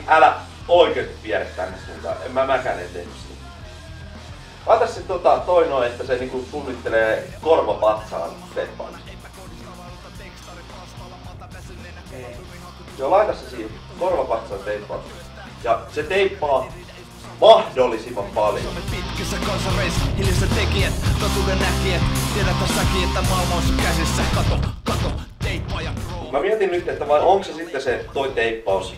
älä oikeesti viedä tänne suuntaan. Mäkään en tehnyt sitä. Laita se toi noin, että se niinku suunnittelee korvapatsaan teippaamista. Joo, laita se siihen korvapatsaan teippaamista. Ja se teippaa mahdollisimman paljon. Pitkissä konsareissa hiljaiset tekijät, totuuden näkijät. Tiedätä säkin, että maailma on sun käsissä. Kato, teippaa ja pro. Mä mietin nyt, että vai onko se sitten se toi teippaus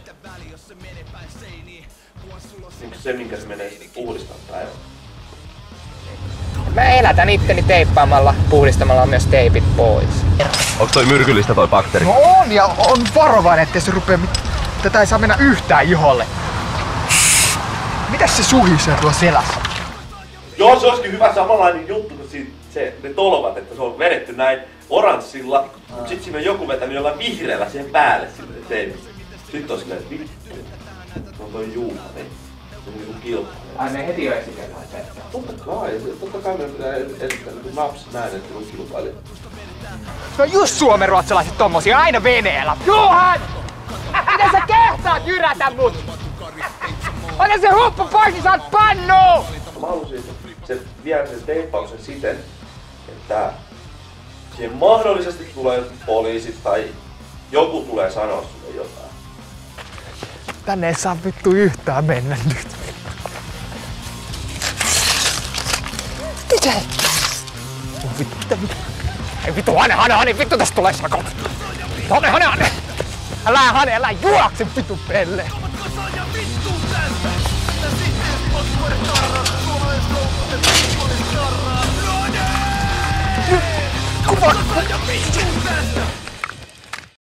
niin se, minkä se menee sitten puhdistamaan päivänä. Mä elätän itteni teippaamalla, puhdistamalla myös teipit pois. Onko toi myrkyllistä toi bakteeri? No on, ja on varovainen, ettei se rupee tätä ei saa mennä yhtään iholle. Mitäs se suhisee tuolla selässä? Joo, se olisikin hyvä samanlainen juttu kuin ne tolvat, että se on vedetty näin oranssilla, mut sit siinä on joku vetänyt jollain vihreällä siihen päälle sille teipistä. Sitten olisi kyllä vittu. Se on toi Juha, niin. Se on niinku kilpailu. Ai me heti jo esitellään se. Totta kai me pitää esittää niinku naps näin, että on kilpailija. No just suomenruotsalaiset tommosia, aina veneellä. Juhan! Miten sä kehtaat jyrätä mut? Ota se huppu pois, niin saat pannuu! Mä halusin, että se vie sen teippauksen siten, että siihen mahdollisesti tulee poliisit tai joku tulee sanoa sulle jotain. Tänne ei saa vittu yhtään mennä nyt. Mitä? Ei vittu, Hane, vittu tästä tulee sakot! Hane! Älä juokse vittu pelle! Kuva!